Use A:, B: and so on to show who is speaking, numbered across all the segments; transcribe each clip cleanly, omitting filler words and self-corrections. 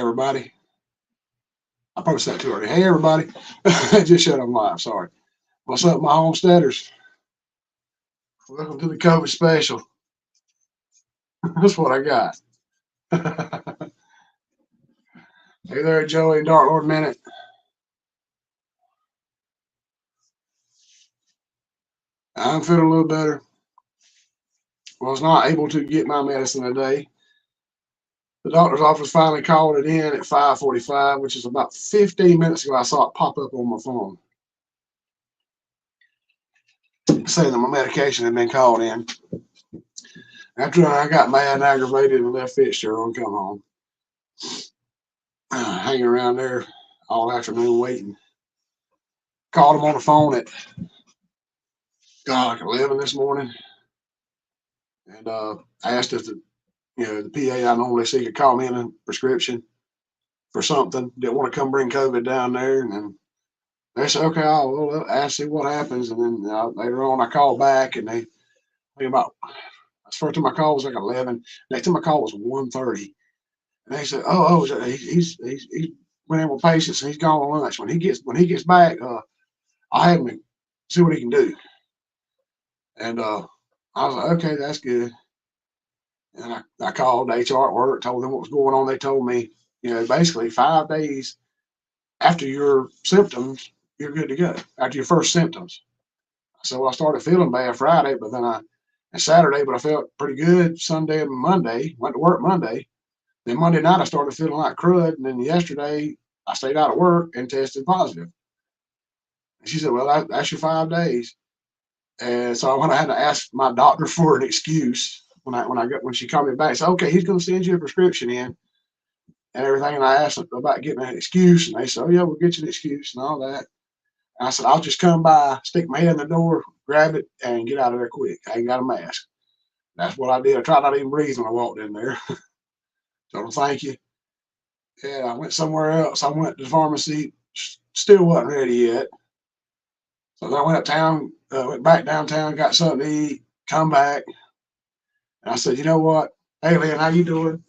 A: everybody. I probably said that too early. Hey everybody. I just shut on live, sorry. What's up, my homesteaders? Welcome to the COVID special. That's what I got. Hey there, Joey and Dark Lord Minute. I'm feeling a little better. Was not able to get my medicine today. The doctor's office finally called it in at 5:45, which is about 15 minutes ago. I saw it pop up on my phone saying that my medication had been called in. After I got mad and aggravated and left Fitzgerald and come home, hanging around there all afternoon waiting. Called him on the phone at like 11 this morning, and asked if the PA I normally see could call me in a prescription for something. Didn't want to come bring COVID down there, and then they said, okay, I'll ask, see what happens. And then later on, I called back, and they about first time I called was like 11. Next time I called was 1:30, and they said, he's went in with patients, and he's gone on lunch. When he gets back, I'll have him see what he can do. And I was like, okay, that's good. And I called HR at work, told them what was going on. They told me, basically 5 days after your symptoms, you're good to go. After your first symptoms. So I started feeling bad Friday, but then and Saturday, but I felt pretty good Sunday and Monday. Went to work Monday. Then Monday night I started feeling like crud. And then yesterday I stayed out of work and tested positive. And she said, well, that's your 5 days. And so I had to ask my doctor for an excuse when she called me back. So okay, he's going to send you a prescription in and everything. And I asked them about getting an excuse, and they said, oh yeah, we'll get you an excuse and all that. And I said, I'll just come by, stick my head in the door, grab it, and get out of there quick. I ain't got a mask. That's what I did. I tried not to even breathe when I walked in there. So thank you. Yeah, I went somewhere else. I went to the pharmacy, still wasn't ready yet. So I went uptown, went back downtown, got something to eat, come back. And I said, you know what? Hey, Lynn, how you doing?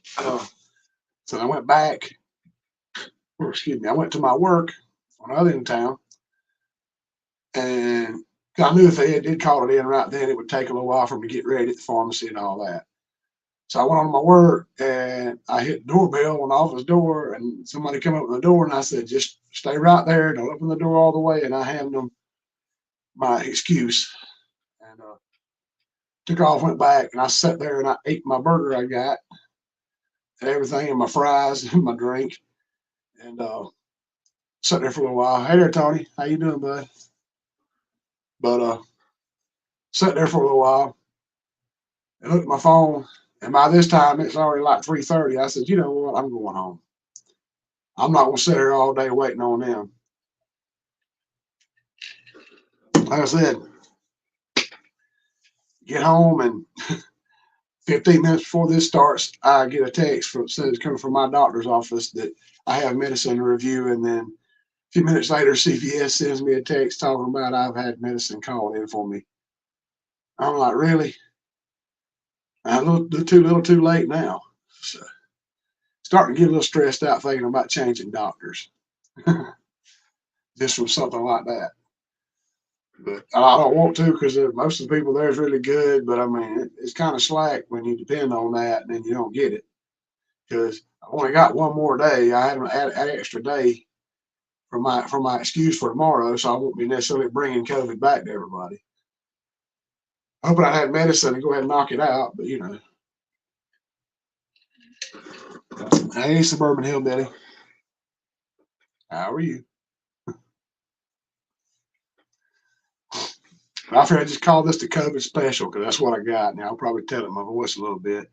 A: So I went back, or excuse me, I went to my work on the other end of town. And I knew if they did call it in right then, it would take a little while for me to get ready at the pharmacy and all that. So I went on to my work and I hit the doorbell on the office door, and somebody come up the door, and I said, just stay right there. Don't open the door all the way. And I handed them my excuse and took off, went back, and I sat there and I ate my burger I got and everything, and my fries and my drink, and sat there for a little while. Hey there, Tony. How you doing, bud? But sat there for a little while and looked at my phone. And by this time, it's already like 3:30. I said, you know what? I'm going home. I'm not going to sit here all day waiting on them. Like I said, get home, and 15 minutes before this starts, I get a text says coming from my doctor's office that I have medicine to review. And then a few minutes later, CVS sends me a text talking about I've had medicine called in for me. I'm like, really? I'm a little too late now. So, starting to get a little stressed out thinking about changing doctors. Just from something like that. But I don't want to, because most of the people there is really good. But I mean, it's kind of slack when you depend on that and then you don't get it. Because I only got one more day. I had an extra day for my excuse for tomorrow, so I won't be necessarily bringing COVID back to everybody. Hoping I had medicine to go ahead and knock it out, but Hey, Suburban Hillbilly. How are you? I figured I'd just call this the COVID special because that's what I got. Now I'll probably tell it my voice a little bit.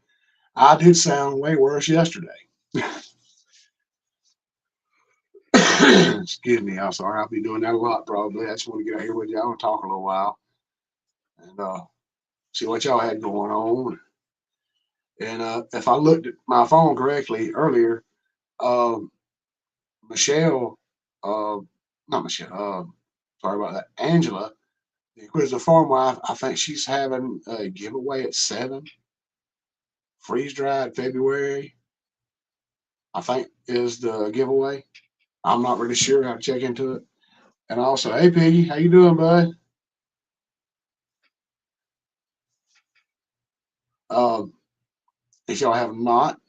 A: I did sound way worse yesterday. Excuse me. I'm sorry. I'll be doing that a lot probably. I just want to get out here with y'all and talk a little while and see what y'all had going on. And if I looked at my phone correctly earlier, Michelle, not Michelle, sorry about that, Angela, the Inquisitive Farm Wife, I think she's having a giveaway at 7, freeze dried February. I think is the giveaway. I'm not really sure how to check into it. And also, hey Piggy, how you doing, bud? Uh, if y'all have not,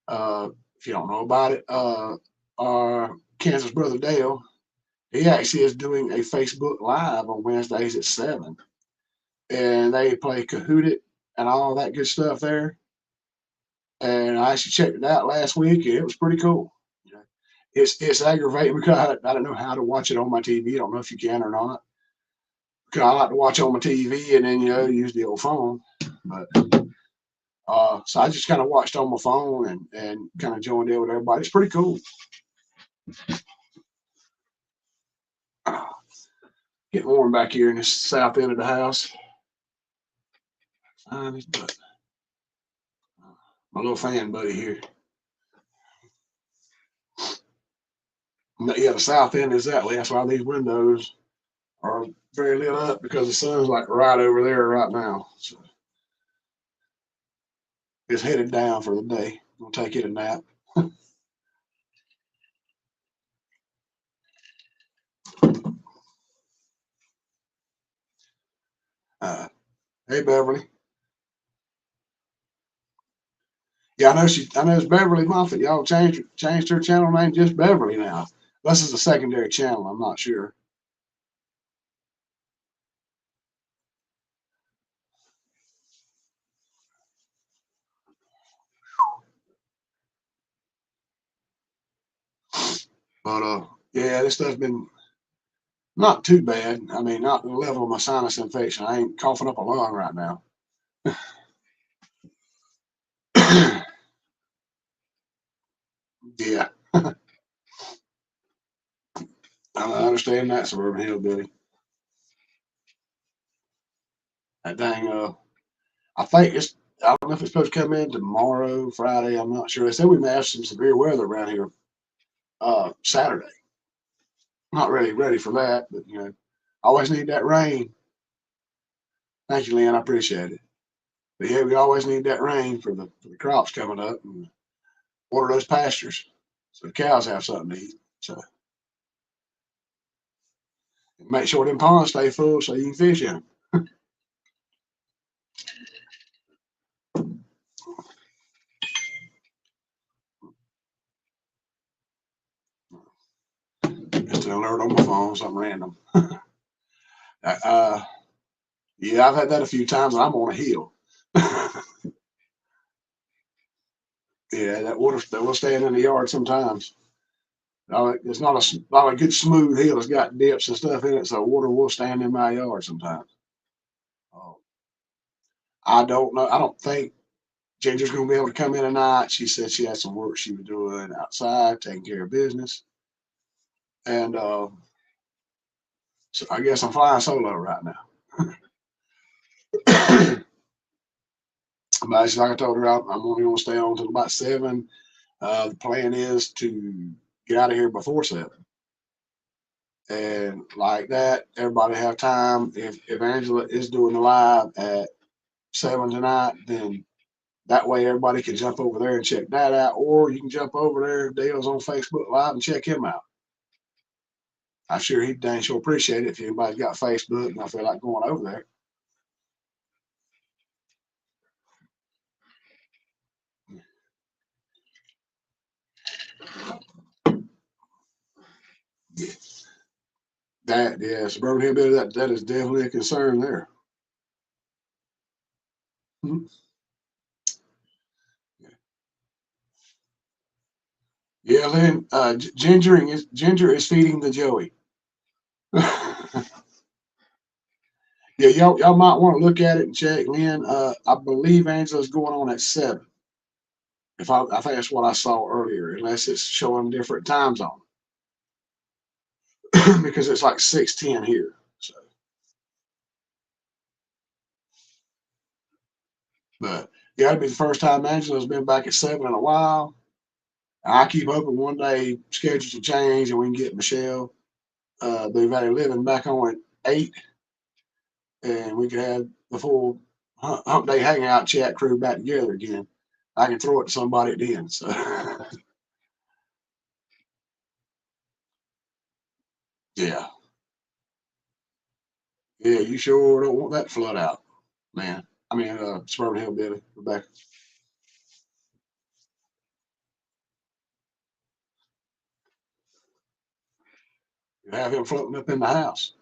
A: uh, if you don't know about it, our Kansas brother Dale, he actually is doing a Facebook Live on Wednesdays at 7, and they play Kahoot it and all that good stuff there. And I actually checked it out last week, and it was pretty cool. You know, it's aggravating because I don't know how to watch it on my TV. I don't know if you can or not. Because I like to watch on my TV and then use the old phone. But so I just kind of watched on my phone and kind of joined in with everybody. It's pretty cool. Getting warm back here in the south end of the house. But my little fan buddy here. Yeah, the south end is that way. That's why these windows are very lit up because the sun's like right over there right now. So it's headed down for the day. We'll take it a nap. Hey Beverly. Yeah, I know she. I know it's Beverly Muffet. Y'all changed her channel name just Beverly now. This is a secondary channel. I'm not sure, but yeah, this stuff's been not too bad. I mean, not the level of my sinus infection. I ain't coughing up a lung right now. Yeah, I understand that, suburban hillbilly. That dang. I think it's. I don't know if it's supposed to come in tomorrow, Friday. I'm not sure. They said we may have some severe weather around here Saturday. Not really ready for that, but I always need that rain. Thank you, Lynn. I appreciate it. But yeah, we always need that rain for the crops coming up and water those pastures so the cows have something to eat. So make sure them ponds stay full so you can fish in them. Just an alert on my phone, something random. uh, yeah, I've had that a few times, and I'm on a hill. Yeah, that water that will stand in the yard sometimes. It's not a good smooth hill. It's got dips and stuff in it, so water will stand in my yard sometimes. Uh, I don't know. I don't think Ginger's gonna be able to come in tonight. She said she had some work she was doing outside, taking care of business, and so I guess I'm flying solo right now. But as like I told her, I'm only gonna stay on until about 7. The plan is to get out of here before 7, and like that, everybody have time. If Angela is doing the live at 7 tonight, then that way everybody can jump over there and check that out, or you can jump over there if Dale's on Facebook Live and check him out. I'm sure he'd dang sure appreciate it if anybody's got Facebook and I feel like going over there. That yeah, suburban hillbilly, that is definitely a concern there. Hmm. Yeah, Lynn, Ginger is feeding the Joey. Yeah, y'all might want to look at it and check. Lynn, I believe Angela's going on at 7. If I think that's what I saw earlier, unless it's showing different time zone because it's like 6:10 here. So, but yeah, it'll be the first time Angela's been back at 7 in a while. I keep hoping one day schedules will change and we can get Michelle, the Valley Living, back on at 8, and we could have the full Humpday Hangout chat crew back together again. I can throw it to somebody at the end. So Yeah. Yeah, you sure don't want that flood out, man. I mean, Suburban Hillbilly, Rebecca. You have him floating up in the house.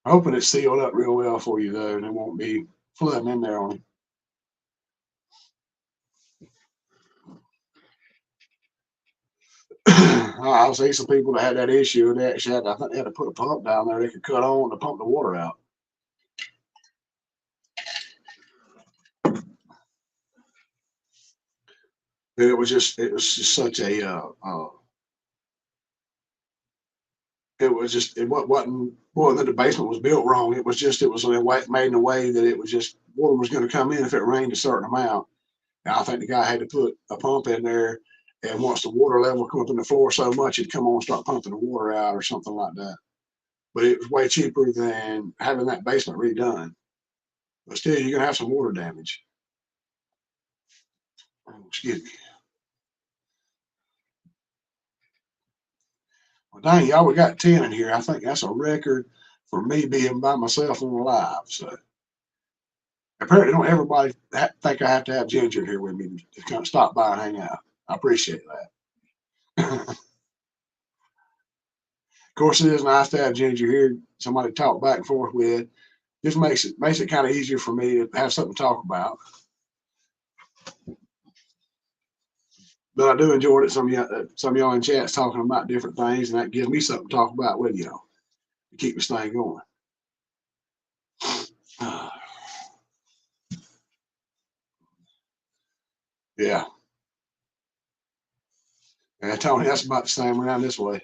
A: Hoping it's sealed up real well for you though, and it won't be flooding in there on him. I've seen some people that had that issue. They actually had, I think they had to put a pump down there they could cut on to pump the water out. It was just such a, it wasn't, well, the basement was built wrong. It was just, it was made in a way that it was just, water was going to come in if it rained a certain amount. And I think the guy had to put a pump in there. And once the water level come up in the floor so much, it'd come on and start pumping the water out or something like that. But it was way cheaper than having that basement redone. But still, you're gonna have some water damage. Oh, excuse me. Well, dang, y'all, we got 10 in here. I think that's a record for me being by myself on live. So apparently, don't everybody think I have to have Ginger here with me to kind of stop by and hang out. I appreciate that. Of course, it is nice to have Ginger here, somebody to talk back and forth with. Just makes it kind of easier for me to have something to talk about. But I do enjoy it. Some of y'all in chats talking about different things, and that gives me something to talk about with y'all to keep this thing going. Yeah, and Tony, that's about the same around this way.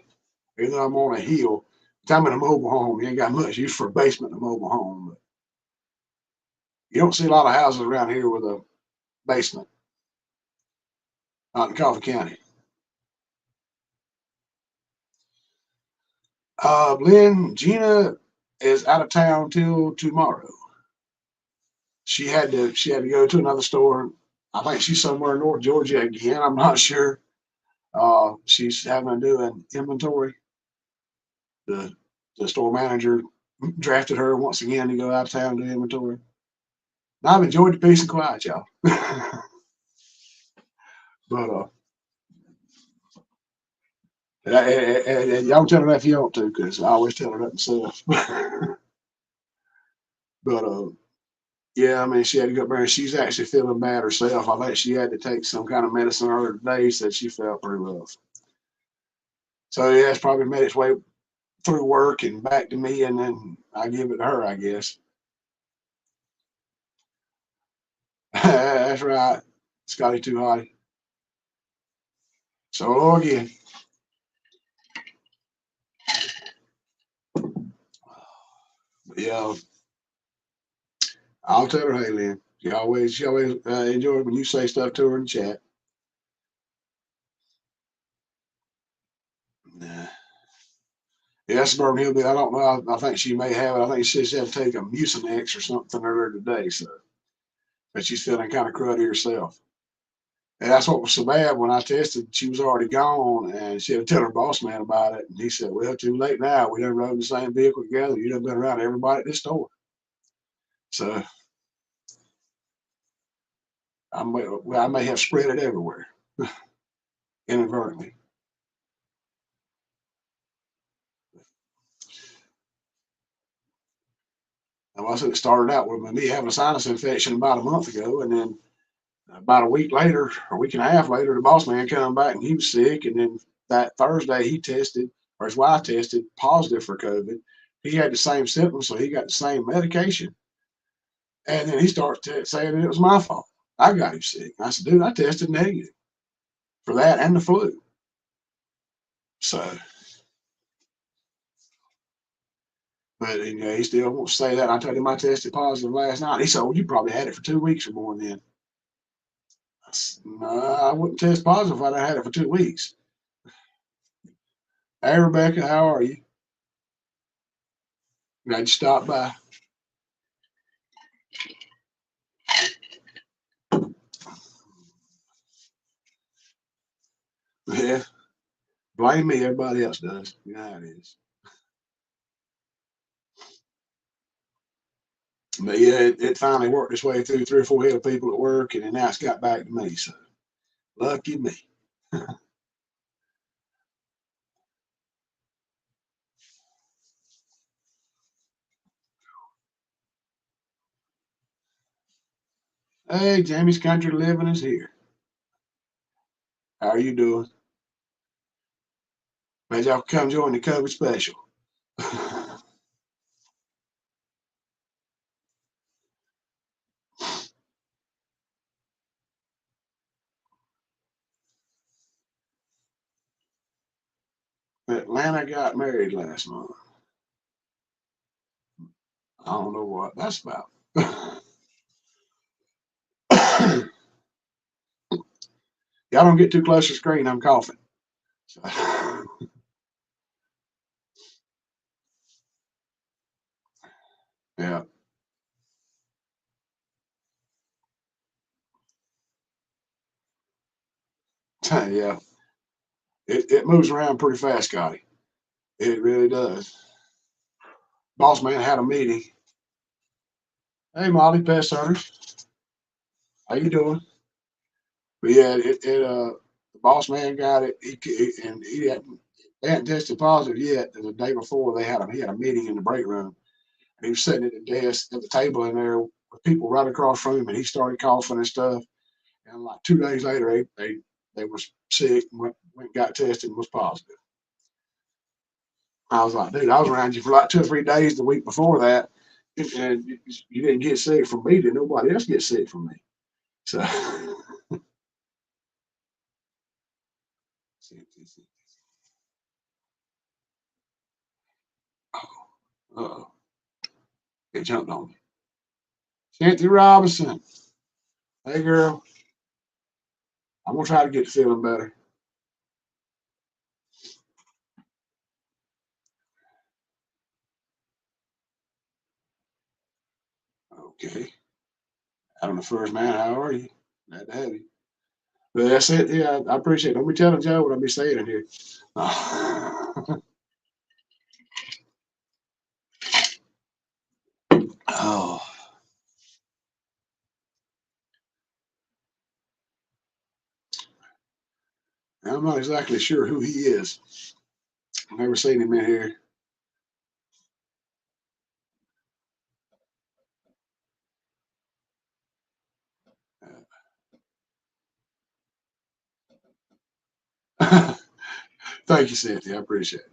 A: Even though I'm on a hill, if I'm in a mobile home, you ain't got much use for a basement in a mobile home. But you don't see a lot of houses around here with a basement, not in Coffee County. Lynn, Gina is out of town till tomorrow. She had to go to another store. I think she's somewhere in North Georgia again. I'm not sure. She's having to do an inventory. The the store manager drafted her once again to go out of town and do inventory. And I've enjoyed the peace and quiet, y'all. But and y'all tell her that if you want to, because I always tell her that myself. But yeah, I mean, she had to go up there, and she's actually feeling bad herself. I think she had to take some kind of medicine earlier today. Said she felt pretty rough. So yeah, it's probably made its way through work and back to me, and then I give it to her, I guess. That's right, Scotty too hotty. So again, yeah, I'll tell her, hey, Lynn. She always enjoy when you say stuff to her in chat. Nah. Yeah, that's Suburban Hillbilly. I don't know. I think she may have it. I think she had to take a Mucinex or something earlier today. So, but she's feeling kind of cruddy herself. And that's what was so bad when I tested. She was already gone, and she had to tell her boss man about it. And he said, "Well, too late now. We done rode the same vehicle together. You done been around everybody at this store." So I may have spread it everywhere inadvertently. And I said it started out with me having a sinus infection about a month ago, and then about a week later, or a week and a half later, the boss man come back and he was sick. And then that Thursday, he tested, or his wife tested positive for COVID. He had the same symptoms, so he got the same medication. And then he starts saying it was my fault. I got him sick. I said, dude, I tested negative for that and the flu. So, but you know, he still won't say that. I told him I tested positive last night. He said, well, you probably had it for 2 weeks or more then. I said, no, I wouldn't test positive if I'd had it for 2 weeks. Hey, Rebecca, how are you? Glad you stopped by. Yeah. blame me. Everybody else does. You know how it is. But yeah, it finally worked its way through 3 or 4 head of people at work, and then now it's got back to me. So lucky me. Hey, Jamie's country living is here. How are you doing? Glad y'all come join the COVID special. Atlanta got married last month. I don't know what that's about. Y'all don't get too close to the screen. I'm coughing. So, yeah, yeah. It moves around pretty fast, Scotty. It really does. Boss man had a meeting. Hey, Molly, pest owners, how you doing? But yeah, the boss man got it. And they hadn't tested positive yet. And the day before, he had a meeting in the break room. And he was sitting at the desk at the table in there with people right across from him, and he started coughing and stuff. And like 2 days later, they were sick and went and got tested and was positive. I was like, dude, I was around you for like 2 or 3 days the week before that, and you didn't get sick from me. Did nobody else get sick from me? So, oh, it jumped on me. Cynthia Robinson, hey girl, I'm gonna try to get to feeling better. Okay, Adam the first man, how are you? Glad to have you. But that's it. Yeah, I appreciate it. Don't be telling Joe what I'll be saying in here. Oh, I'm not exactly sure who he is. I've never seen him in here. Thank you, Cynthia. I appreciate it.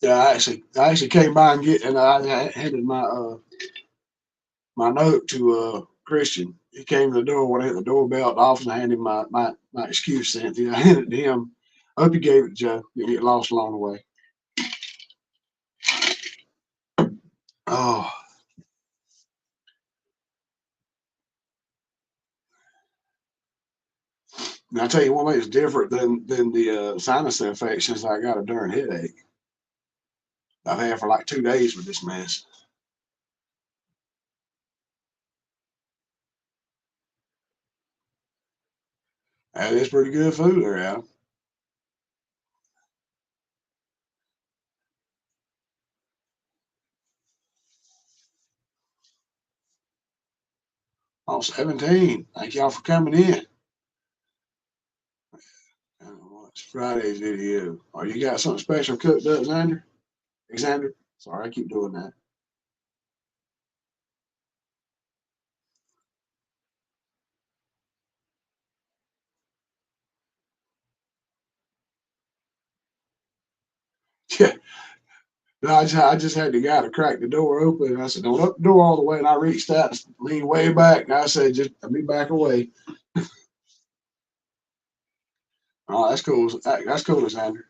A: Yeah, I actually came by and I handed my note to Christian. He came to the door when I hit the doorbell at the office. And I handed him my excuse, Cynthia. I handed it to him. I hope you gave it to Joe. Didn't get lost along the way. Oh, and I tell you one thing that's different than the sinus infections I got a darn headache I've had for like 2 days with this mess. That is pretty good food there, Al. On 17. Thank y'all for coming in. What's Friday's video? Oh, you got something special cooked up, Xander? Xander? Sorry, I keep doing that. Yeah. No, I just had the guy to crack the door open. And I said, don't open the door all the way. And I reached out and leaned way back. And I said, just let me back away. Oh, that's cool. That's cool, Xander.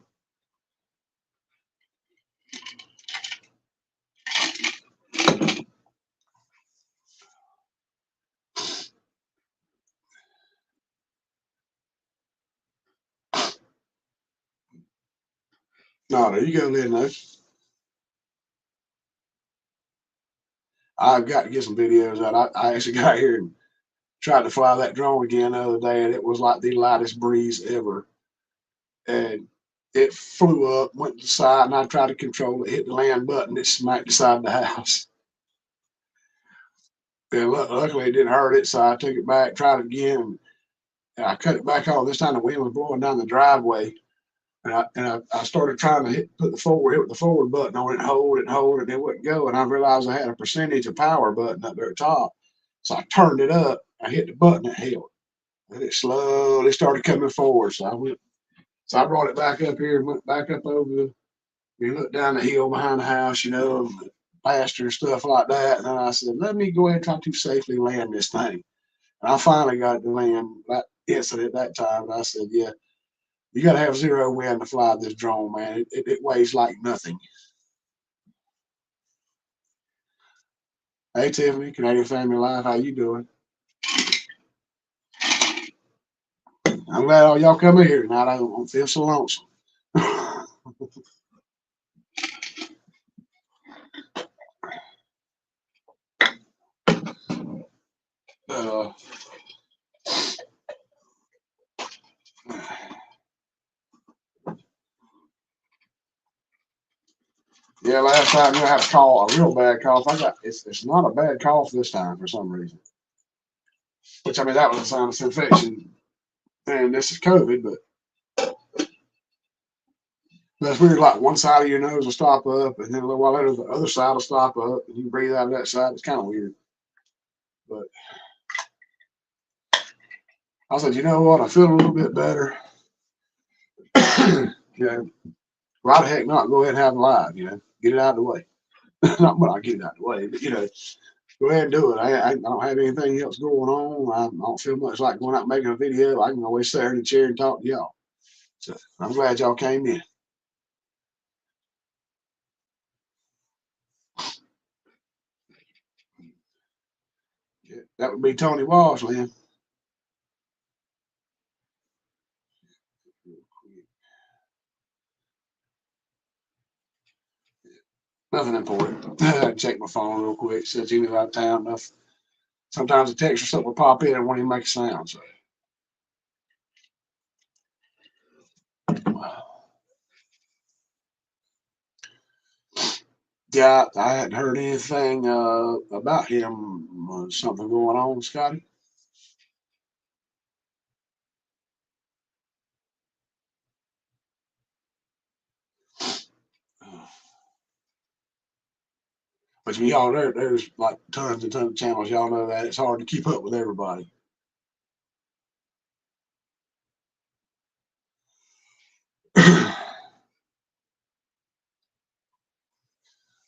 A: No, there you go, Lynn. I've got to get some videos out. I actually got here and tried to fly that drone again the other day, and it was like the lightest breeze ever. And it flew up, went to the side, and I tried to control it, hit the land button, it smacked the side of the house. And luckily, it didn't hurt it, so I took it back, tried it again, and I cut it back on. This time, the wind was blowing down the driveway, and I started trying to hit the forward button on it, hold it, hold it, and it wouldn't go. And I realized I had a percentage of power button up there at the top, so I turned it up. I hit the button, it held, and it slowly started coming forward. So I brought it back up here and went back up over the. You look down the hill behind the house, and the pasture and stuff like that. And then I said, let me go ahead and try to safely land this thing. And I finally got it to land that instant at that time. And I said, yeah, you got to have zero wind to fly this drone, man. It weighs like nothing. Hey, Tiffany, Canadian Family Life, how you doing? I'm glad all y'all come in here tonight. I don't feel so lonesome. uh, yeah, last time I had a call, a real bad cough. It's not a bad cough this time for some reason. Which I mean that was a sinus infection, and this is COVID, but that's weird. Like one side of your nose will stop up, and then a little while later the other side will stop up, and you breathe out of that side. It's kind of weird. But I said, you know what? I feel a little bit better. Why the heck not go ahead and have it live? Get it out of the way. Not well, I get it out of the way, but go ahead and do it. I don't have anything else going on. I don't feel much like going out and making a video. I can always sit here in the chair and talk to y'all. So I'm glad y'all came in. Yeah, that would be Tony Walsh, Lynn. Nothing important. I check my phone real quick. Says he was out of town enough. Sometimes a text or something will pop in and won't even make a sound. So yeah, I hadn't heard anything about him. Something going on, Scotty? But y'all, there's like tons and tons of channels. Y'all know that it's hard to keep up with everybody.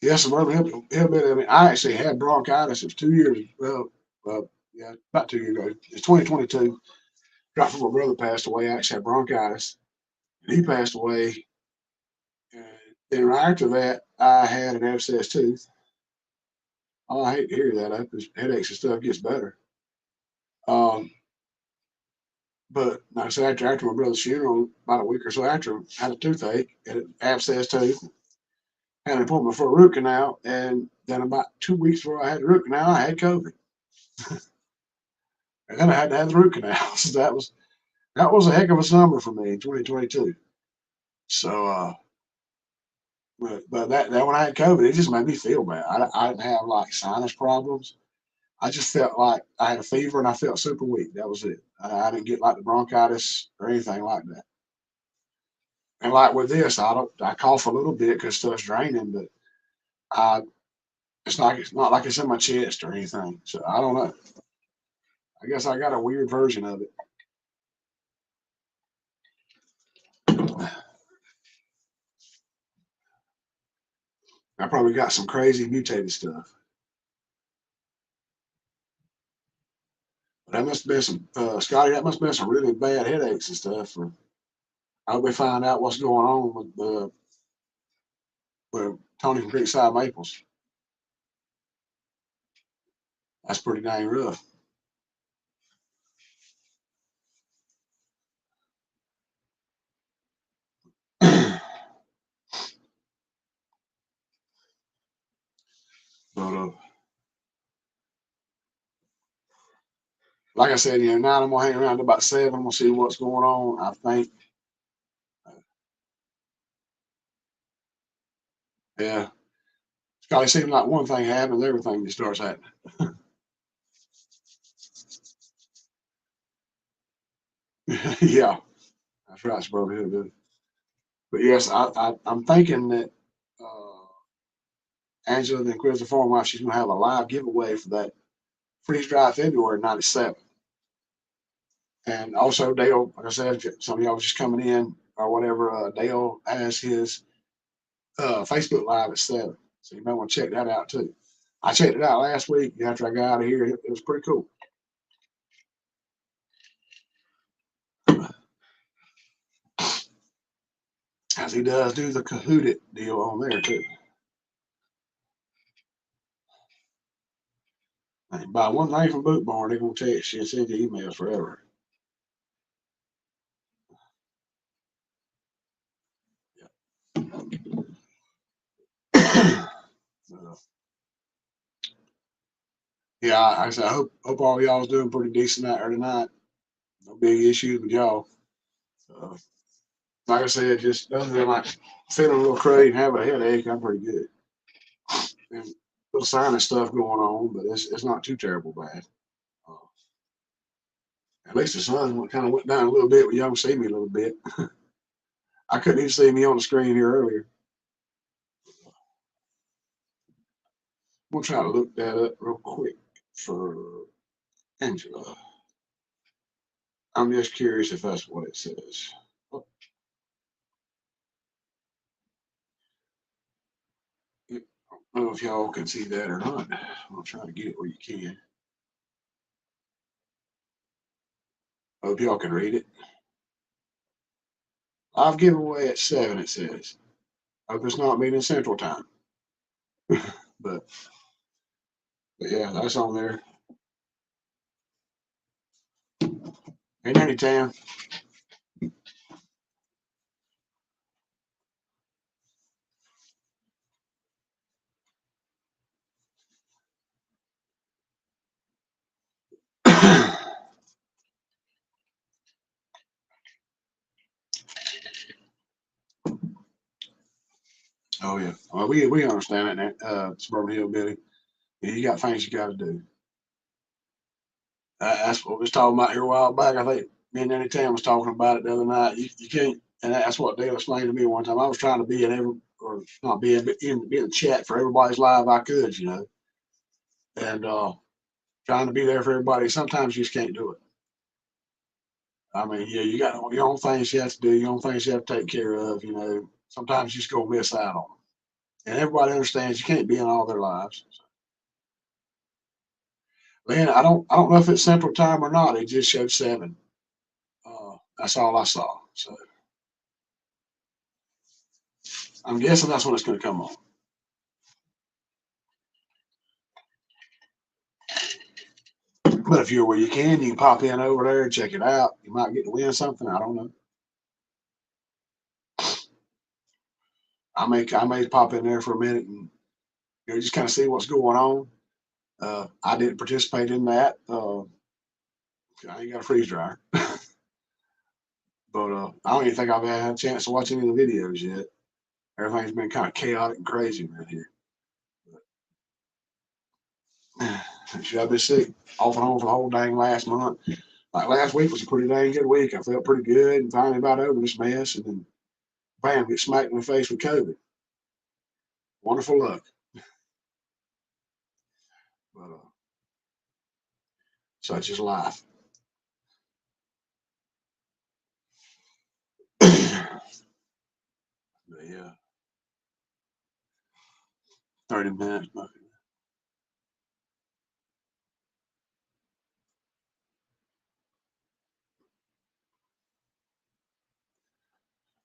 A: Yes, suburban hillbilly. I mean, I actually had bronchitis. It was 2 years. Yeah, about 2 years ago. It's 2022. Right before my brother passed away, I actually had bronchitis, and he passed away. And then right after that, I had an abscessed tooth. Oh, I hate to hear that. I hope his headaches and stuff gets better. Um, but like I said, after my brother's funeral, about a week or so after, I had a toothache, had an abscessed tooth, had an appointment for a root canal, and then about 2 weeks before I had the root canal, I had COVID, and then I had to have the root canal. So that was a heck of a summer for me in 2022. So, but that when I had COVID, it just made me feel bad. I didn't have like sinus problems. I just felt like I had a fever and I felt super weak. That was it. I didn't get like the bronchitis or anything like that. And like with this, I cough a little bit because stuff's draining, but I it's not like it's in my chest or anything. So I don't know. I guess I got a weird version of it. I probably got some crazy mutated stuff. But that must have been some Scotty. That must have been some really bad headaches and stuff. I hope we find out what's going on with Tony from Creekside Maples. That's pretty dang rough. But like I said, now I'm gonna hang around to about 7. I'm gonna see what's going on. I think, yeah, it's gotta seem like one thing happens, everything just starts happening. Yeah, that's right, Suburban Hillbilly. But yes, I'm thinking that Angela the Inquisitor Farm, she's gonna have a live giveaway for that freeze dry February '97. And also Dale, like I said, if some of y'all was just coming in or whatever, Dale has his Facebook Live at 7. So you might want to check that out too. I checked it out last week after I got out of here. It was pretty cool. As he does do the Kahoot it deal on there too. And buy one thing from Boot Barn, they're gonna text you and send you emails forever. uh, yeah, I said, I hope all y'all's doing pretty decent out there tonight. No big issues with y'all. Uh, like I said, just other than like feeling a little crazy and having a headache, I'm pretty good. And a little sinus stuff going on, but it's not too terrible bad. Uh, at least the sun kind of went down a little bit, but y'all can see me a little bit. I couldn't even see me on the screen here earlier. We'll try to look that up real quick for Angela. I'm just curious if that's what it says. I don't know if y'all can see that or not. I'll try to get it where you can. I hope y'all can read it. Live giveaway at 7, it says. I hope it's not meeting Central Time. but, but yeah, that's on there. Ain't any time. Oh yeah, well, we understand it. Suburban Hillbilly. Yeah, you got things you got to do. That's what we was talking about here a while back. I think me and Danny Tam was talking about it the other night. You can't, and that's what Dale explained to me one time. I was trying to be in every, or not be be in the chat for everybody's live I could, and trying to be there for everybody. Sometimes you just can't do it. I mean, yeah, you got your own things you have to do, your own things you have to take care of. Sometimes you just go miss out on them. And everybody understands you can't be in all their lives. Then I don't know if it's Central Time or not. It just showed 7. That's all I saw. So I'm guessing that's when it's going to come on. But if you're where you can pop in over there and check it out. You might get to win something. I don't know. I may pop in there for a minute and just kind of see what's going on. I didn't participate in that. I ain't got a freeze dryer, but I don't even think I've had a chance to watch any of the videos yet. Everything's been kind of chaotic and crazy around here. Should I be sick off and on for the whole dang last month? Like last week was a pretty dang good week. I felt pretty good and finally about over this mess, and then bam, get smacked in the face with COVID. Wonderful luck. But such is life. But yeah, 30 minutes.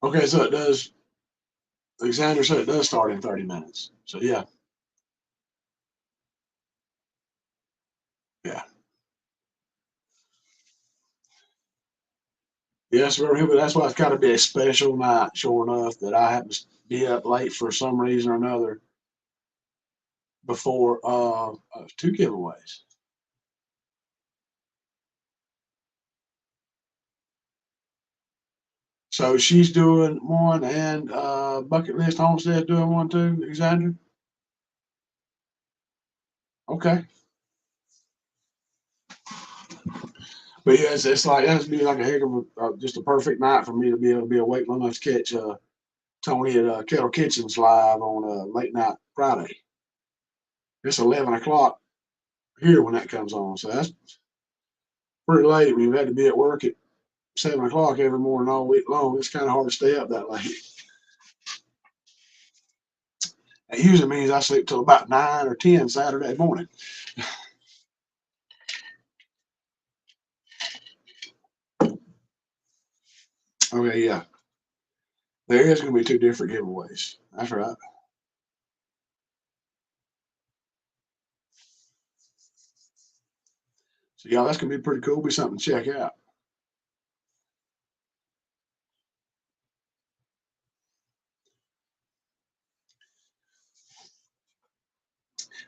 A: Okay, so it does. Alexander said it does start in 30 minutes. So yeah, yeah. Yes, but that's why it's got to be a special night, sure enough, that I happen to be up late for some reason or another before 2 giveaways. So she's doing one, and Bucket List Homestead doing one too, Alexander? Okay. But yeah, it's like, that's be like a heck of just a perfect night for me to be able to be awake long enough to catch Tony at Kettle Kitchens live on late night Friday. It's 11 o'clock here when that comes on. So that's pretty late when you've had to be at work at 7 o'clock every morning all week long. It's kind of hard to stay up that late. It usually means I sleep till about 9 or 10 Saturday morning. Okay, yeah. There is going to be two different giveaways. That's right. So, yeah, that's going to be pretty cool. Be something to check out.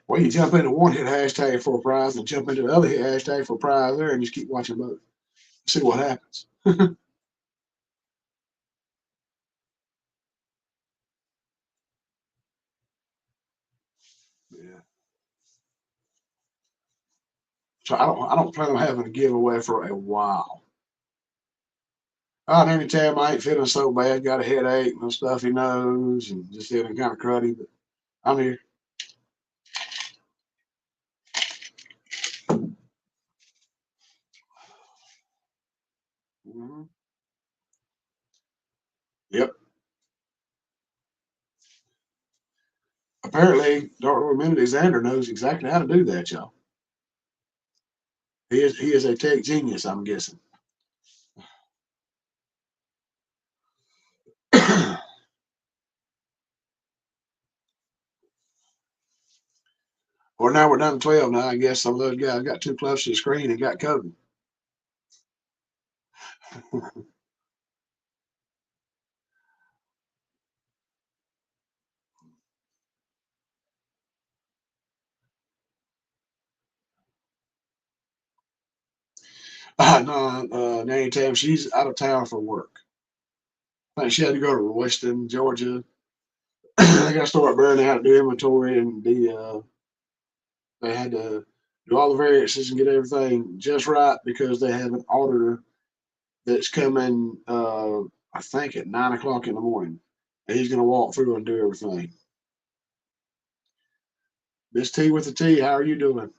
A: Well, you jump into one hit hashtag for a prize and jump into the other hit hashtag for a prize there and just keep watching both. See what happens. Yeah. So I don't plan on having a giveaway for a while. Anytime I ain't feeling so bad, got a headache, no stuffy nose, and just feeling kind of cruddy, but I'm here. Hmm. Yep. Apparently, Dr. Remedy Xander knows exactly how to do that, y'all. He is a tech genius, I'm guessing. Well, now we're down to 12 now. I guess some of those guys got too close to the screen and got COVID. No, Nanny Tam, she's out of town for work. I think she had to go to Royston, Georgia. They got to start learning how to do inventory, and they had to do all the variances and get everything just right because they have an auditor that's coming, I think, at 9 o'clock in the morning. And he's going to walk through and do everything. Miss T with the T, how are you doing?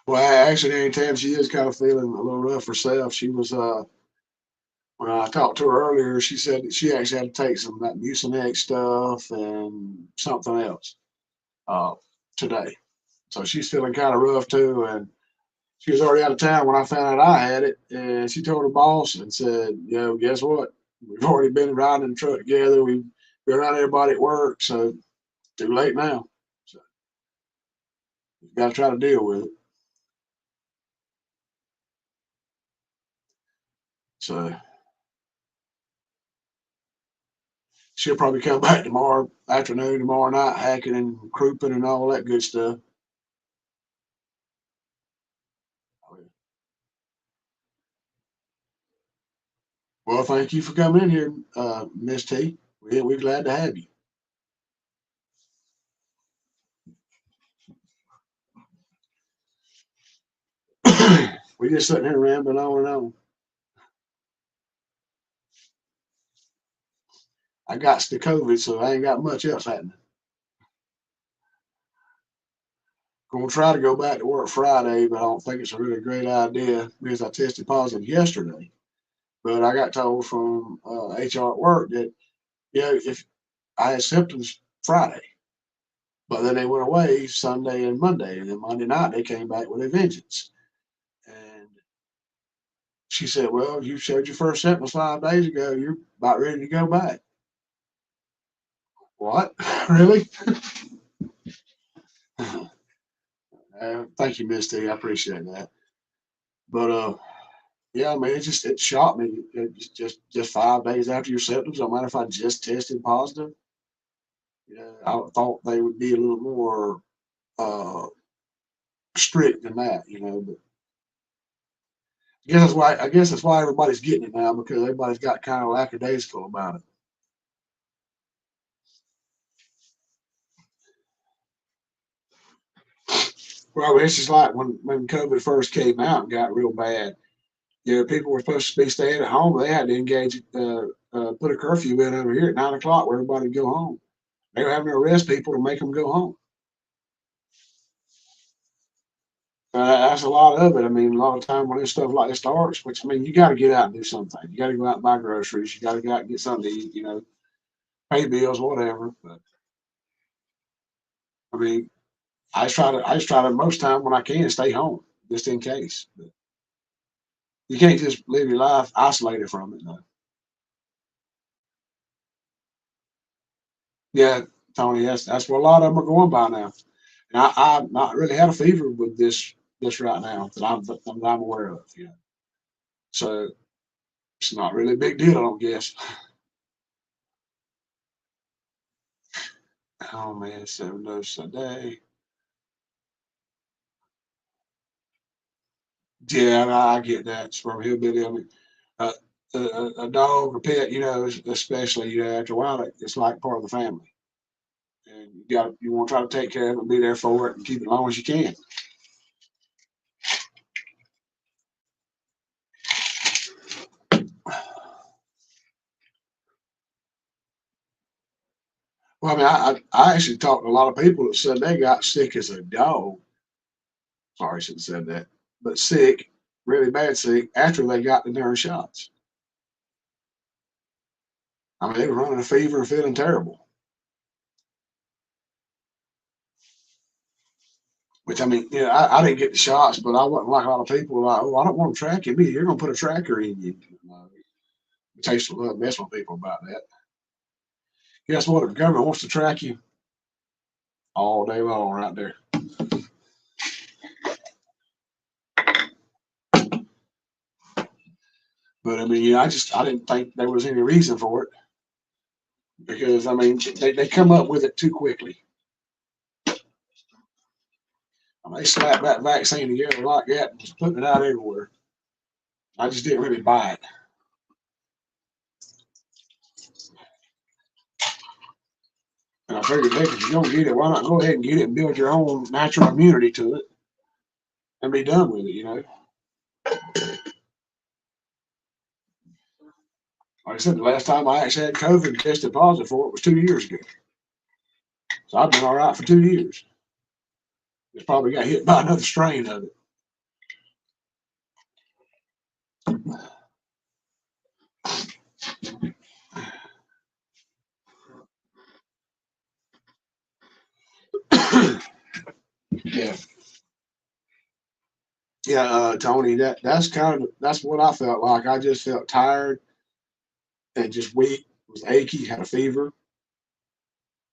A: Well, actually, anytime she is kind of feeling a little rough herself, she was, when I talked to her earlier, she said that she actually had to take some that Mucinex stuff and something else uh, today. So she's feeling kind of rough too. And she was already out of town when I found out I had it. And she told her boss and said, guess what? We've already been riding in the truck together. We've been around everybody at work. So too late now. So you've got to try to deal with it. So she'll probably come back tomorrow afternoon, tomorrow night, hacking and crouping and all that good stuff. Well, thank you for coming in here, Miss T. We're glad to have you. We just sitting here rambling on and on. I got the COVID, so I ain't got much else happening. Gonna try to go back to work Friday, but I don't think it's a really great idea because I tested positive yesterday. But I got told from HR at work that if I had symptoms Friday, but then they went away Sunday and Monday, and then Monday night they came back with a vengeance. And she said, "Well, you showed your first symptoms 5 days ago. You're about ready to go back." What? Really? Thank you, Misty. I appreciate that. But yeah, I mean, it shocked me. Just 5 days after your symptoms, no matter if I just tested positive, yeah, I thought they would be a little more uh, strict than that, But I guess that's why everybody's getting it now because everybody's got kind of lackadaisical about it. Well, it's just like when COVID first came out and got real bad. People were supposed to be staying at home. They had to put a curfew in over here at 9 o'clock where everybody would go home. They were having to arrest people to make them go home. That's a lot of it. I mean, a lot of time when this stuff like this starts, which I mean, you got to get out and do something. You got to go out and buy groceries. You got to go out and get something to eat. Pay bills, whatever. But I mean, I just try to most time when I can stay home just in case. But you can't just live your life isolated from it. No. Yeah, Tony, that's what a lot of them are going by now. And I've not really had a fever with this right now that I'm aware of. So it's not really a big deal, I don't guess. Oh man, 7 doses a day. Yeah, I get that. It's from hillbilly. I mean, uh, a dog or pet, especially, after a while, it's like part of the family. And you want to try to take care of it, be there for it, and keep it as long as you can. Well, I mean, I actually talked to a lot of people that said they got sick as a dog. Sorry, I shouldn't have said that, but sick, really bad sick after they got the darn shots. I mean, they were running a fever and feeling terrible. Which I mean, I didn't get the shots, but I wasn't like a lot of people. Like, oh, I don't want to track you. You're going to put a tracker in you. It takes a lot of mess with people about that. Guess what? If the government wants to track you all day long, right there. But I mean, I didn't think there was any reason for it because I mean, they come up with it too quickly. I mean, they slapped that vaccine together like that and just putting it out everywhere. I just didn't really buy it. And I figured, heck, if you're gonna get it, why not go ahead and get it and build your own natural immunity to it and be done with it. Like I said, the last time I actually had COVID and tested positive for it was 2 years ago. So I've been all right for 2 years. Just probably got hit by another strain of it. Yeah. Yeah, Tony, that's what I felt like. I just felt tired and just weak, was achy, had a fever,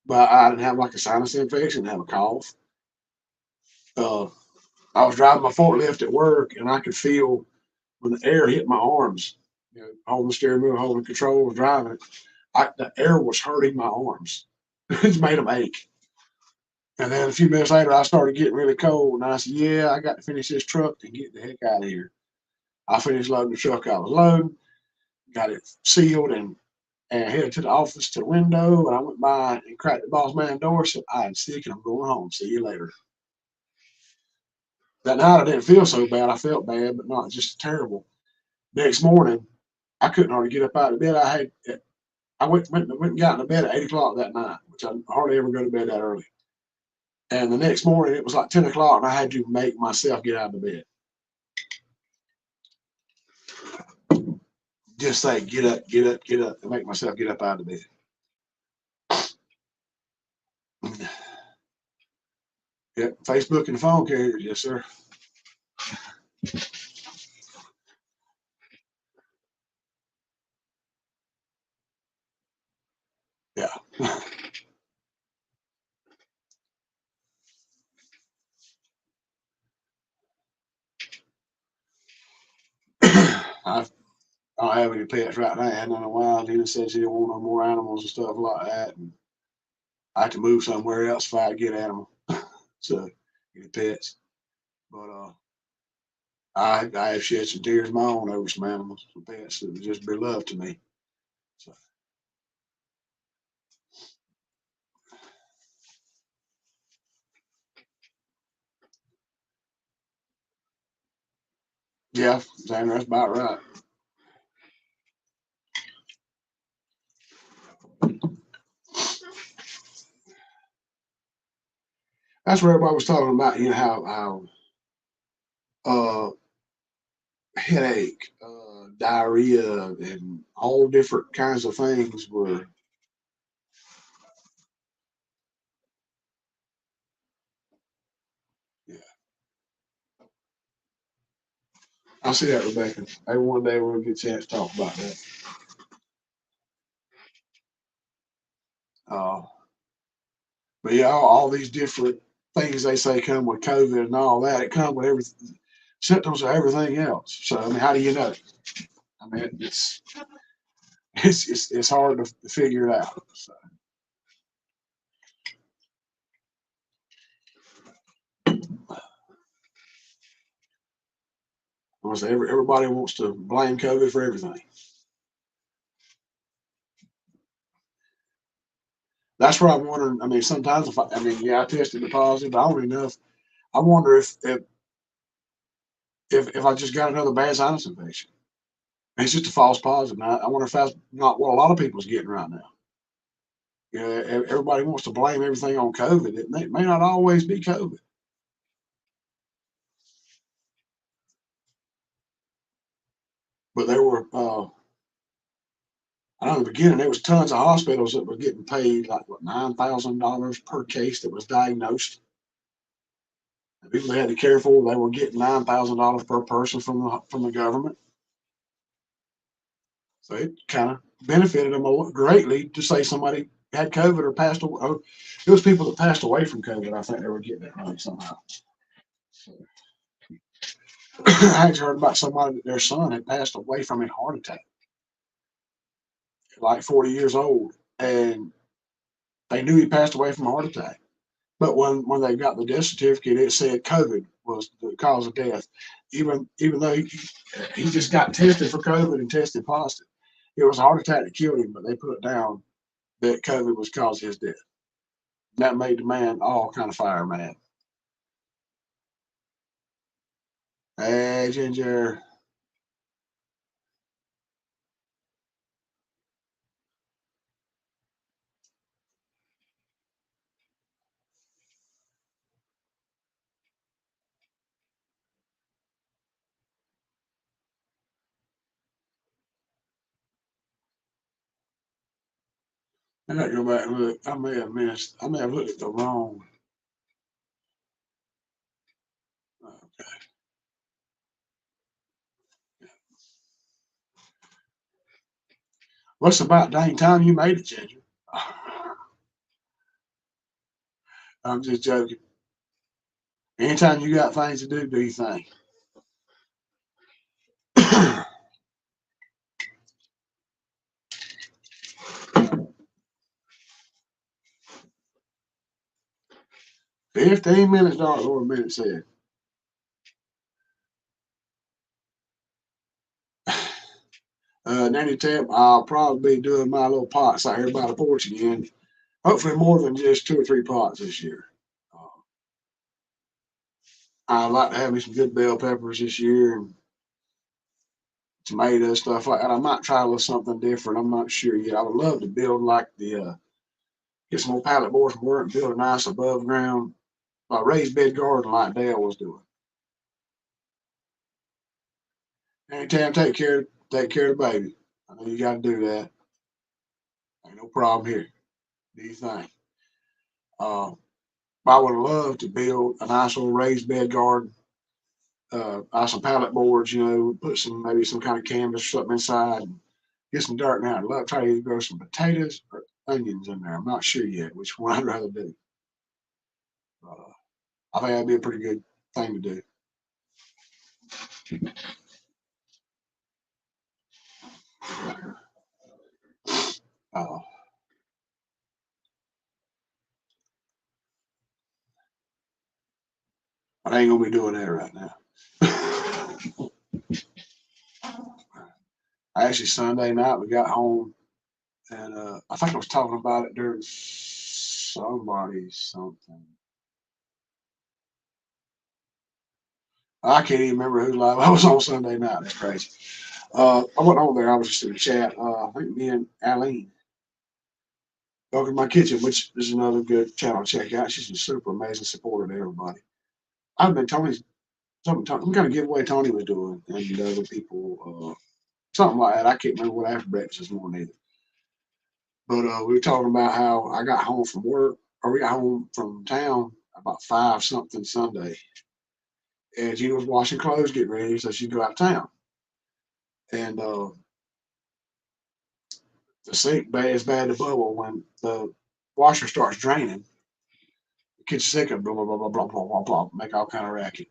A: but I didn't have like a sinus infection, have a cough. Uh, I was driving my forklift at work, and I could feel when the air hit my arms. Holding the steering wheel, holding the control, driving it. The air was hurting my arms. It made them ache. And then a few minutes later, I started getting really cold, and I said, "Yeah, I got to finish this truck and get the heck out of here." I finished loading the truck I was loading, got it sealed, and headed to the office to the window. And I went by and cracked the boss man door. Said, "I am sick and I'm going home. See you later." That night I didn't feel so bad. I felt bad, but not just terrible. Next morning, I couldn't hardly get up out of bed. I went and got into bed at 8 o'clock that night, which I hardly ever go to bed that early. And the next morning it was like 10 o'clock, and I had to make myself get out of the bed. Just say, "Get up, get up, get up," and make myself get up out of the bed. Yep, Facebook and phone carriers, yes, sir. Yeah. I don't have any pets right now. I had none in a while. Tina said she didn't want no more animals and stuff like that. And I had to move somewhere else if I get animal. So get pets. But I have shed some tears of my own over some animals, some pets that would just be love to me. So yeah, Xander, that's about right. That's where everybody was talking about, how uh headache, diarrhea, and all different kinds of things were. Yeah, I see that, Rebecca. Maybe one day we'll get a chance to talk about that. Uh, but yeah, all these different things they say come with COVID and all that. It comes with every symptoms of everything else. So I mean, how do you know? I mean, it's hard to figure it out. So honestly, everybody wants to blame COVID for everything. That's where I'm wondering. I mean, sometimes if I mean, yeah, I tested positive, but I don't even know if I wonder if I just got another bad sinus infection. It's just a false positive. I wonder if that's not what a lot of people's getting right now. You know, everybody wants to blame everything on COVID. It may not always be COVID. But there were, I know in the beginning, there was tons of hospitals that were getting paid like what $9,000 per case that was diagnosed. And people had to be careful; they were getting $9,000 per person from the government. So it kind of benefited them greatly to say somebody had COVID or passed away. Oh, it was people that passed away from COVID. I think they were getting that money somehow. So, I actually heard about somebody that their son had passed away from a heart attack, like 40 years old, and they knew he passed away from a heart attack. But when they got the death certificate, it said COVID was the cause of death, even though he just got tested for COVID and tested positive. It was a heart attack that killed him, but they put down that COVID was cause of his death. That made the man all kind of fire mad. Hey, Ginger. I got to go back and look. I may have missed. I may have looked at the wrong. Uh, What's about dang time you made it, Ginger? I'm just joking. Anytime you got things to do you think? 15 minutes, dark Lord, a minute said. Nanny Tap, I'll probably be doing my little pots out here by the porch again. Hopefully more than just 2 or 3 pots this year. Uh, I'd like to have me some good bell peppers this year and tomatoes, stuff like that. I might try a little something different. I'm not sure yet. I would love to build like get some old pallet boards from work and build a nice above ground raised bed garden like Dale was doing. Anytime, take care of the baby. I know you got to do that. Ain't no problem here. Do you think? Uh, I would love to build a nice little raised bed garden. Buy some pallet boards, put maybe some kind of canvas or something inside, and get some dirt now. I'd love to try to either grow some potatoes or onions in there. I'm not sure yet which one I'd rather do. I think that'd be a pretty good thing to do. Uh, I ain't gonna be doing that right now. Actually, Sunday night we got home, and I think I was talking about it during somebody's something. I can't even remember who live I was on Sunday night. That's crazy. I wasn't on there. I was just in the chat. I think me and Aline. Welcome to my kitchen, which is another good channel to check out. She's a super amazing supporter to everybody. I've been Tony's some kind of giveaway Tony was doing, and other people, something like that. I can't remember what after breakfast this morning either. But we were talking about how I got home from work, or we got home from town about 5 something Sunday, and Gina was washing clothes, getting ready, so she'd go out of town. And the sink is bad to bubble when the washer starts draining. The kitchen sink and blah blah blah blah blah blah blah blah, make all kind of racket.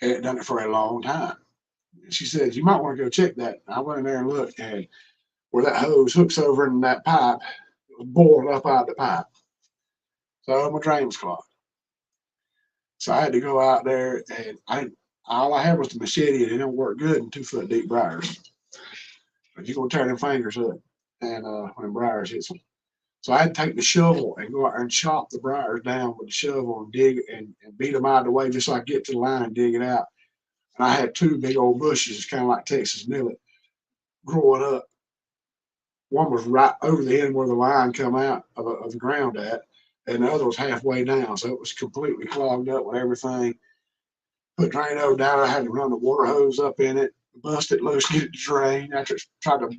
A: And it done it for a long time. And she said, "You might want to go check that." And I went in there and looked, and where that hose hooks over in that pipe, it was boiled up out of the pipe. So my drain was clogged. So I had to go out there, and all I had was the machete, and it don't work good in 2 foot deep briars. But you're gonna tear them fingers up, and when briars hits them. So I had to take the shovel and go out there and chop the briars down with the shovel and dig and beat them out of the way just so I could get to the line and dig it out. And I had 2 big old bushes, it's kind of like Texas millet, growing up. One was right over the end where the line come out of the ground at, and the other was halfway down. So it was completely clogged up with everything. Put drain over down. I had to run the water hose up in it, bust it loose, get it to drain. After it tried to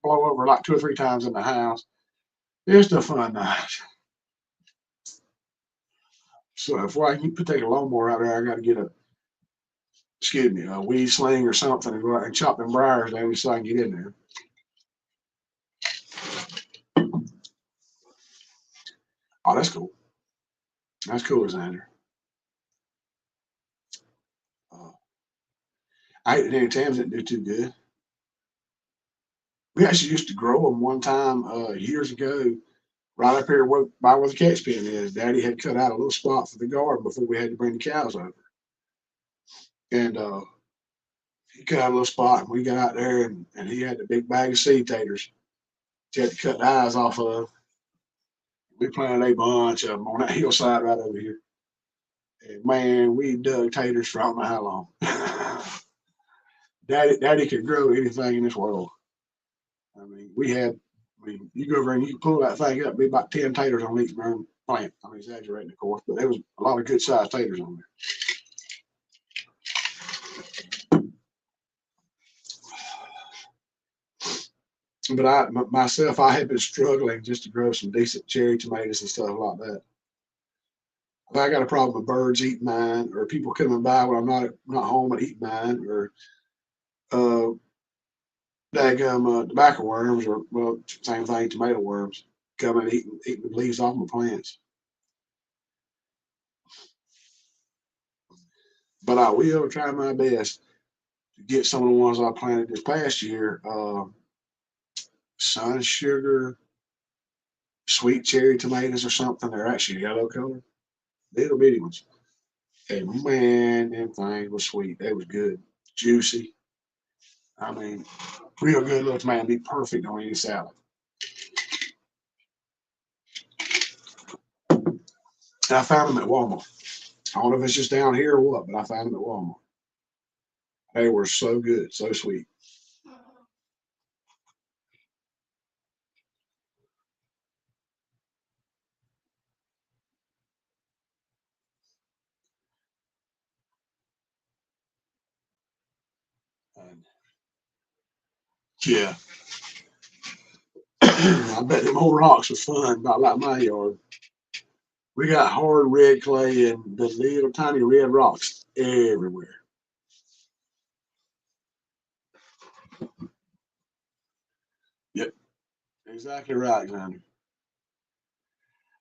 A: blow over like 2 or 3 times in the house. It's a fun night. So before I can take a lawnmower out there, I got to get a weed sling or something and go out and chop them briars down so I can get in there. Oh, that's cool. That's cool, Xander. Uh, I ate the damn Tams didn't do too good. We actually used to grow them one time years ago, right up here by where the catch pen is. Daddy had cut out a little spot for the garden before we had to bring the cows over. And he cut out a little spot, and we got out there, and he had the big bag of seed taters. He had to cut the eyes off of. We planted a bunch of them on that hillside right over here. And man, we dug taters for I don't know how long. Daddy could grow anything in this world. I mean, you go over and you pull that thing up, be about 10 taters on each burn plant. I'm exaggerating, of course, but there was a lot of good sized taters on there. But myself, I had been struggling just to grow some decent cherry tomatoes and stuff like that. If I got a problem with birds eating mine, or people coming by when I'm not home and eating mine, or uh, daggum tobacco worms, or well, same thing, tomato worms, coming and eating the leaves off my plants. But I will try my best to get some of the ones I planted this past year. Sun sugar, sweet cherry tomatoes or something. They're actually yellow color, little bitty ones. And man, them things were sweet. They was good, juicy. I mean, real good little tomato. Be perfect on any salad. And I found them at Walmart. I don't know if it's just down here or what, but I found them at Walmart. They were so good, so sweet. And yeah, I bet them old rocks was fun, about like my yard. We got hard red clay and the little tiny red rocks everywhere. Yep, exactly right, Xander.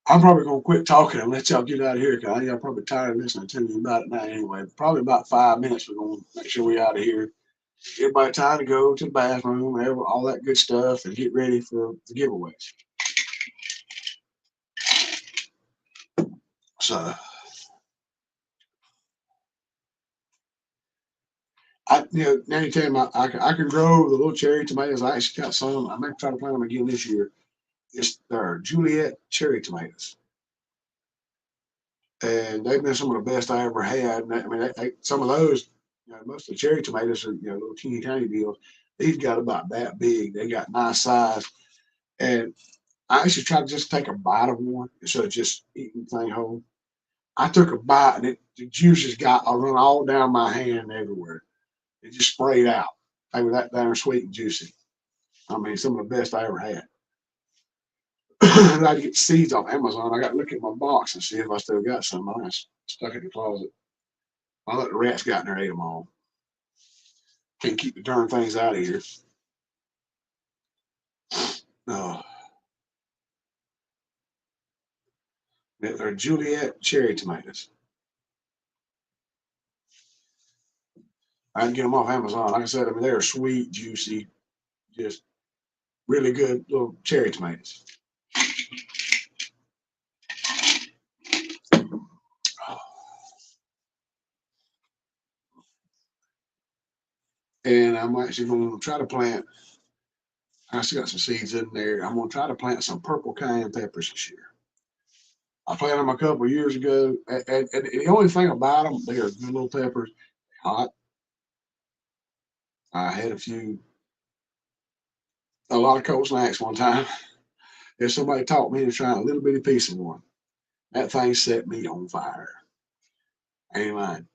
A: I'm probably gonna quit talking and let y'all get out of here because y'all probably tired of listening to me about it now anyway. Probably about 5 minutes. We're gonna make sure we out of here. everybody time to go to the bathroom and all that good stuff and get ready for the giveaways. So now you tell me I can grow the little cherry tomatoes. I actually got some. I may try to plant them again this year. They're Juliet cherry tomatoes, and they've been some of the best I ever had. And I mean, some of those, most of the cherry tomatoes are little teeny tiny deals. These got about that big. They got nice size, and I actually tried to just take a bite of one instead of just eating the thing whole. I took a bite, and the juices got I run all down my hand everywhere. It just sprayed out. They were that darn sweet and juicy. I mean, some of the best I ever had. I got to get seeds off Amazon. I got to look at my box and see if I still got some. I stuck it in the closet. I let the rats got in there and ate them all. Can't keep the darn things out of here. Oh, they're Juliet cherry tomatoes. I can get them off Amazon. Like I said, I mean, they're sweet, juicy, just really good little cherry tomatoes. And I'm actually going to try to plant. I still got some seeds in there. I'm going to try to plant some purple cayenne peppers this year. I planted them a couple of years ago, and the only thing about them, they are good little peppers. Hot. I had a lot of cold snacks one time. If somebody taught me to try a little bitty piece of one, that thing set me on fire. I ain't lying.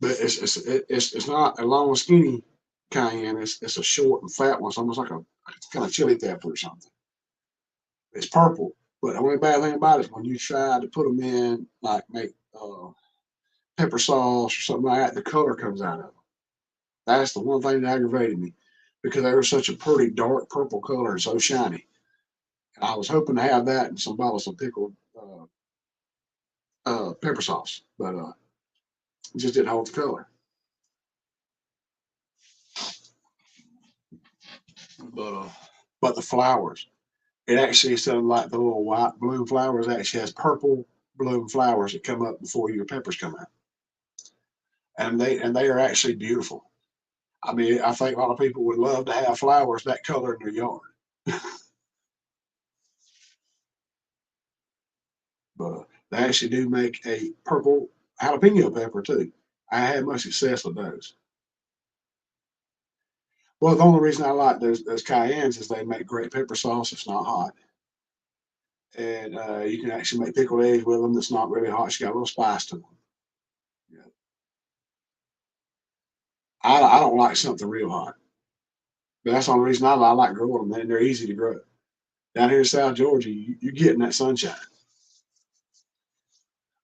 A: But it's not a long skinny cayenne. It's a short and fat one. It's almost like a kind of chili pepper or something. It's purple. But the only bad thing about it is when you try to put them in, like make pepper sauce or something like that, the color comes out of them. That's the one thing that aggravated me because they were such a pretty dark purple color and so shiny. And I was hoping to have that in some bottles of pickled pepper sauce, but it just didn't hold the color. But the flowers, it actually instead of like the little white bloom flowers, it actually has purple bloom flowers that come up before your peppers come out, and they are actually beautiful. I mean, I think a lot of people would love to have flowers that color in their yard. But they actually do make a purple jalapeno pepper too. I had much success with those. Well, the only reason I like those cayennes is they make great pepper sauce. It's not hot, and you can actually make pickled eggs with them. That's not really hot. It's got a little spice to them. Yeah. I don't like something real hot, but that's the only reason I like growing them. And they're easy to grow. Down here in South Georgia, you're getting that sunshine.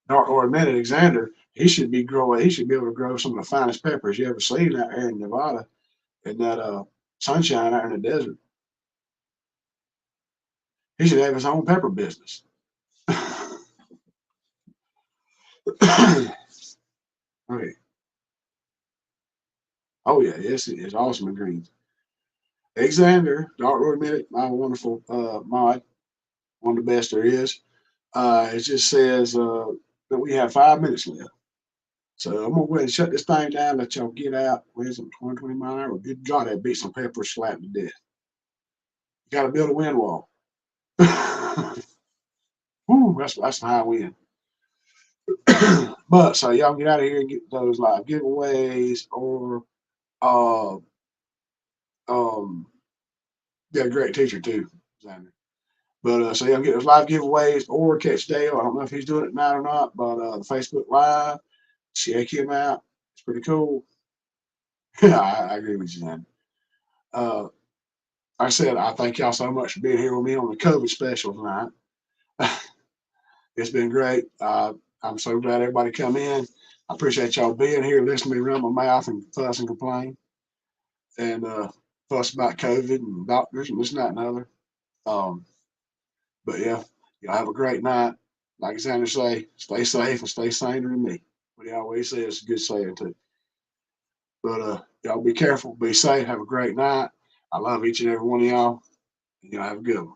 A: Or admit Alexander, he should be growing. He should be able to grow some of the finest peppers you ever seen out there in Nevada, in that sunshine out in the desert. He should have his own pepper business. Okay. Oh yeah, yes, it is awesome in greens. Alexander, Dark Road Minute, my wonderful mod, one of the best there is. It just says that we have 5 minutes left. So I'm gonna go ahead and shut this thing down, let y'all get out. Where's some 20 mile an hour? Good God, that beat some pepper slap to death. You gotta build a wind wall. Woo, that's a high wind. But so y'all get out of here and get those live giveaways or uh um yeah, great teacher too, Xander. But so y'all get those live giveaways or catch Dale. I don't know if he's doing it tonight or not, but the Facebook Live, check him out. It's pretty cool. Yeah, I agree with you, Xander. Like I said, I thank y'all so much for being here with me on the COVID special tonight. It's been great. I'm so glad everybody come in. I appreciate y'all being here, listening to me run my mouth and fuss and complain and fuss about COVID and doctors and this and that and other. Um, but yeah, y'all have a great night. Like Xander say, stay safe and stay saner than me. What he always says is a good saying too. But y'all be careful, be safe, have a great night. I love each and every one of y'all. Y'all have a good one.